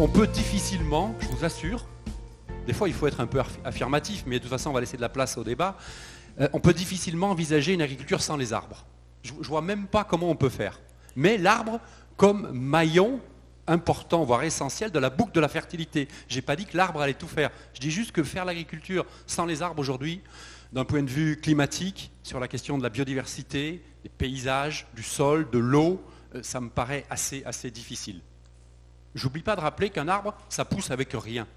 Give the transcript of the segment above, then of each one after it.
On peut difficilement, je vous assure, des fois il faut être un peu affirmatif, mais de toute façon on va laisser de la place au débat, on peut difficilement envisager une agriculture sans les arbres. Je ne vois même pas comment on peut faire. Mais l'arbre comme maillon important, voire essentiel de la boucle de la fertilité. Je n'ai pas dit que l'arbre allait tout faire. Je dis juste que faire l'agriculture sans les arbres aujourd'hui, d'un point de vue climatique, sur la question de la biodiversité, des paysages, du sol, de l'eau, ça me paraît assez difficile. J'oublie pas de rappeler qu'un arbre, ça pousse avec rien.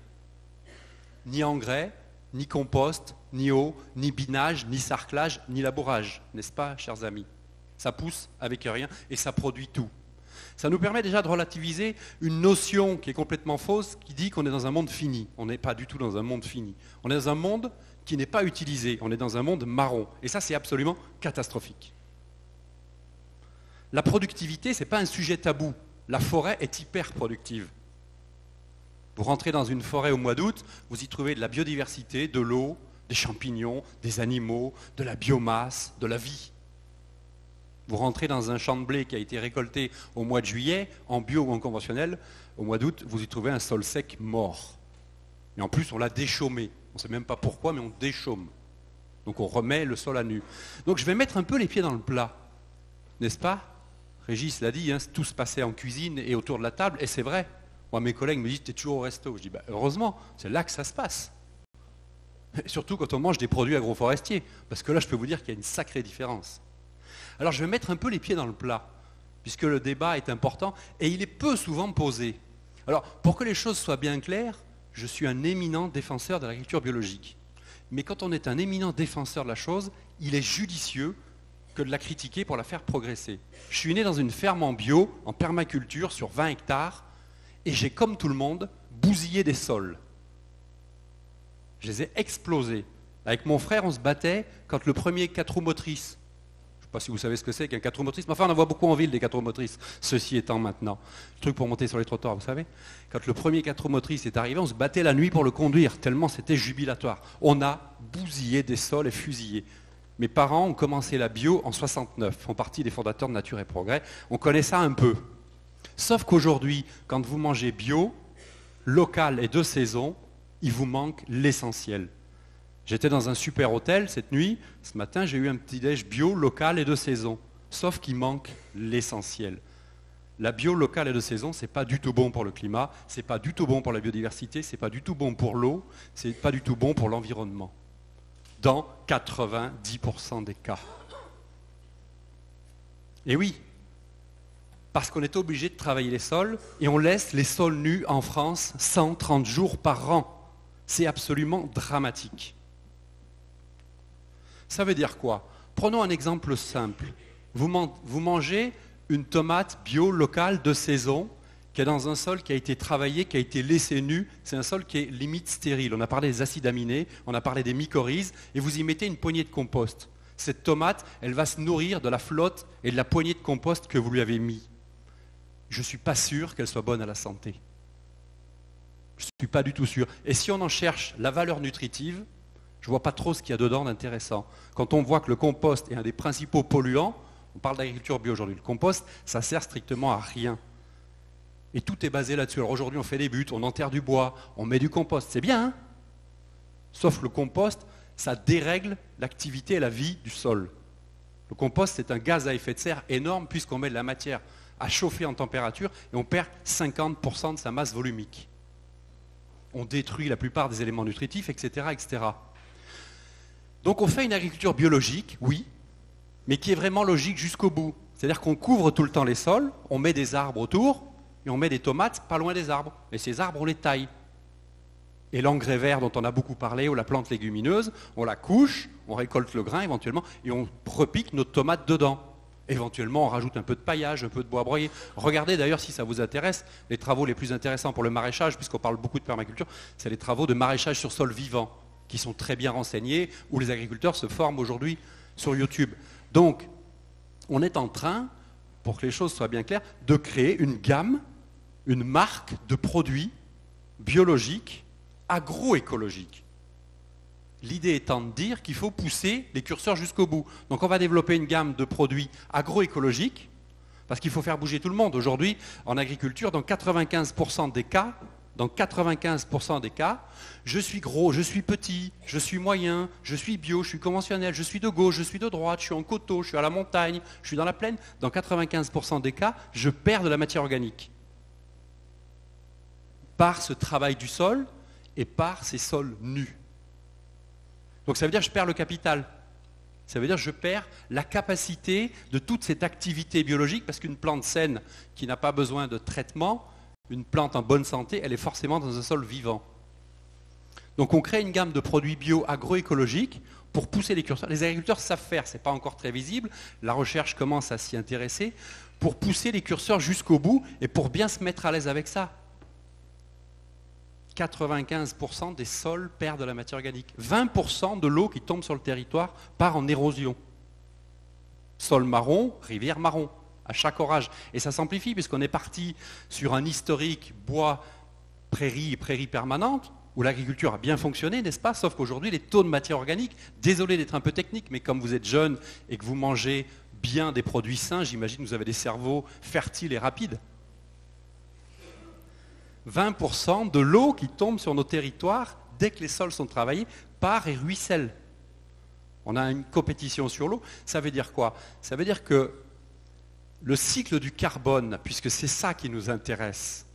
Ni engrais, ni compost, ni eau, ni binage, ni sarclage, ni labourage. N'est-ce pas, chers amis? Ça pousse avec rien et ça produit tout. Ça nous permet déjà de relativiser une notion qui est complètement fausse, qui dit qu'on est dans un monde fini. On n'est pas du tout dans un monde fini. On est dans un monde qui n'est pas utilisé. On est dans un monde marron. Et ça, c'est absolument catastrophique. La productivité, ce n'est pas un sujet tabou. La forêt est hyper productive. Vous rentrez dans une forêt au mois d'août, vous y trouvez de la biodiversité, de l'eau, des champignons, des animaux, de la biomasse, de la vie. Vous rentrez dans un champ de blé qui a été récolté au mois de juillet, en bio ou en conventionnel, au mois d'août, vous y trouvez un sol sec mort. Et en plus, on l'a déchaumé. On ne sait même pas pourquoi, mais on déchaume. Donc on remet le sol à nu. Donc je vais mettre un peu les pieds dans le plat, n'est-ce pas? Régis l'a dit, hein, tout se passait en cuisine et autour de la table, et c'est vrai. Moi, mes collègues me disent, tu es toujours au resto. Je dis, heureusement, c'est là que ça se passe. Et surtout quand on mange des produits agroforestiers, parce que là, je peux vous dire qu'il y a une sacrée différence. Alors, je vais mettre un peu les pieds dans le plat, puisque le débat est important, et il est peu souvent posé. Alors, pour que les choses soient bien claires, je suis un éminent défenseur de l'agriculture biologique. Mais quand on est un éminent défenseur de la chose, il est judicieux que de la critiquer pour la faire progresser. Je suis né dans une ferme en bio, en permaculture, sur 20 hectares, et j'ai, comme tout le monde, bousillé des sols. Je les ai explosés. Avec mon frère, on se battait quand le premier 4 roues motrices, je ne sais pas si vous savez ce que c'est qu'un 4 roues motrices, mais enfin on en voit beaucoup en ville des 4 roues motrices, ceci étant maintenant. Le truc pour monter sur les trottoirs, vous savez. Quand le premier 4 roues motrices est arrivé, on se battait la nuit pour le conduire, tellement c'était jubilatoire. On a bousillé des sols et fusillé. Mes parents ont commencé la bio en 69, font partie des fondateurs de Nature et Progrès. On connaît ça un peu. Sauf qu'aujourd'hui, quand vous mangez bio, local et de saison, il vous manque l'essentiel. J'étais dans un super hôtel cette nuit. Ce matin, j'ai eu un petit-déj bio, local et de saison. Sauf qu'il manque l'essentiel. La bio, locale et de saison, ce n'est pas du tout bon pour le climat, ce n'est pas du tout bon pour la biodiversité, ce n'est pas du tout bon pour l'eau, ce n'est pas du tout bon pour l'environnement. Dans 90% des cas. Et oui, parce qu'on est obligé de travailler les sols et on laisse les sols nus en France 130 jours par an. C'est absolument dramatique. Ça veut dire quoi? Prenons un exemple simple. Vous mangez une tomate bio locale de saison qui est dans un sol qui a été travaillé, qui a été laissé nu. C'est un sol qui est limite stérile. On a parlé des acides aminés, on a parlé des mycorhizes, et vous y mettez une poignée de compost. Cette tomate, elle va se nourrir de la flotte et de la poignée de compost que vous lui avez mis. Je ne suis pas sûr qu'elle soit bonne à la santé. Je ne suis pas du tout sûr. Et si on en cherche la valeur nutritive, je ne vois pas trop ce qu'il y a dedans d'intéressant. Quand on voit que le compost est un des principaux polluants, on parle d'agriculture bio aujourd'hui, le compost, ça sert strictement à rien. Et tout est basé là-dessus. Alors aujourd'hui, on fait des buttes, on enterre du bois, on met du compost. C'est bien, hein? Sauf le compost, ça dérègle l'activité et la vie du sol. Le compost, c'est un gaz à effet de serre énorme puisqu'on met de la matière à chauffer en température et on perd 50% de sa masse volumique. On détruit la plupart des éléments nutritifs, etc., etc. Donc on fait une agriculture biologique, oui, mais qui est vraiment logique jusqu'au bout. C'est-à-dire qu'on couvre tout le temps les sols, on met des arbres autour, et on met des tomates pas loin des arbres. Et ces arbres, on les taille. Et l'engrais vert dont on a beaucoup parlé, ou la plante légumineuse, on la couche, on récolte le grain éventuellement, et on repique notre tomate dedans. Éventuellement, on rajoute un peu de paillage, un peu de bois broyé. Regardez d'ailleurs, si ça vous intéresse, les travaux les plus intéressants pour le maraîchage, puisqu'on parle beaucoup de permaculture, c'est les travaux de maraîchage sur sol vivant, qui sont très bien renseignés, où les agriculteurs se forment aujourd'hui sur YouTube. Donc, on est en train, pour que les choses soient bien claires, de créer une gamme, une marque de produits biologiques, agroécologiques. L'idée étant de dire qu'il faut pousser les curseurs jusqu'au bout. Donc on va développer une gamme de produits agroécologiques, parce qu'il faut faire bouger tout le monde. Aujourd'hui, en agriculture, dans 95% des cas, dans 95% des cas, je suis gros, je suis petit, je suis moyen, je suis bio, je suis conventionnel, je suis de gauche, je suis de droite, je suis en coteau, je suis à la montagne, je suis dans la plaine. Dans 95% des cas, je perds de la matière organique. Par ce travail du sol et par ces sols nus. Donc ça veut dire que je perds le capital. Ça veut dire que je perds la capacité de toute cette activité biologique, parce qu'une plante saine qui n'a pas besoin de traitement, une plante en bonne santé, elle est forcément dans un sol vivant. Donc on crée une gamme de produits bio agroécologiques pour pousser les curseurs. Les agriculteurs savent faire, ce n'est pas encore très visible, la recherche commence à s'y intéresser, pour pousser les curseurs jusqu'au bout et pour bien se mettre à l'aise avec ça. 95% des sols perdent de la matière organique. 20% de l'eau qui tombe sur le territoire part en érosion. Sol marron, rivière marron, à chaque orage. Et ça s'amplifie puisqu'on est parti sur un historique bois, prairie et prairie permanente, où l'agriculture a bien fonctionné, n'est-ce pas? Sauf qu'aujourd'hui, les taux de matière organique, désolé d'être un peu technique, mais comme vous êtes jeune et que vous mangez bien des produits sains, j'imagine que vous avez des cerveaux fertiles et rapides. 20% de l'eau qui tombe sur nos territoires, dès que les sols sont travaillés, part et ruisselle. On a une compétition sur l'eau. Ça veut dire quoi? Ça veut dire que le cycle du carbone, puisque c'est ça qui nous intéresse,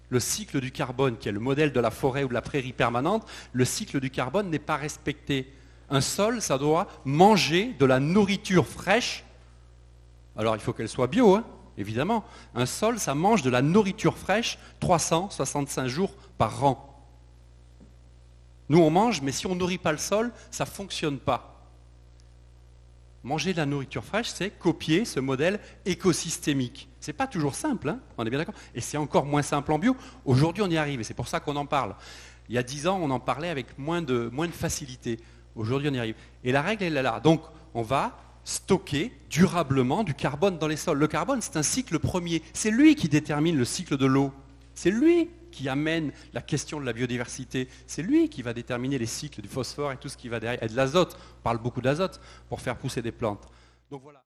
le cycle du carbone, qui est le modèle de la forêt ou de la prairie permanente, le cycle du carbone n'est pas respecté. Un sol, ça doit manger de la nourriture fraîche. Alors il faut qu'elle soit bio, hein, évidemment. Un sol, ça mange de la nourriture fraîche 365 jours par an. Nous, on mange, mais si on ne nourrit pas le sol, ça ne fonctionne pas. Manger de la nourriture fraîche, c'est copier ce modèle écosystémique. Ce n'est pas toujours simple, hein, on est bien d'accord. Et c'est encore moins simple en bio. Aujourd'hui, on y arrive, et c'est pour ça qu'on en parle. Il y a 10 ans, on en parlait avec moins de facilité. Aujourd'hui, on y arrive. Et la règle, elle est là. Donc, on va stocker durablement du carbone dans les sols. Le carbone, c'est un cycle premier. C'est lui qui détermine le cycle de l'eau. C'est lui qui amène la question de la biodiversité. C'est lui qui va déterminer les cycles du phosphore et tout ce qui va derrière. Et de l'azote. On parle beaucoup d'azote pour faire pousser des plantes. Donc voilà.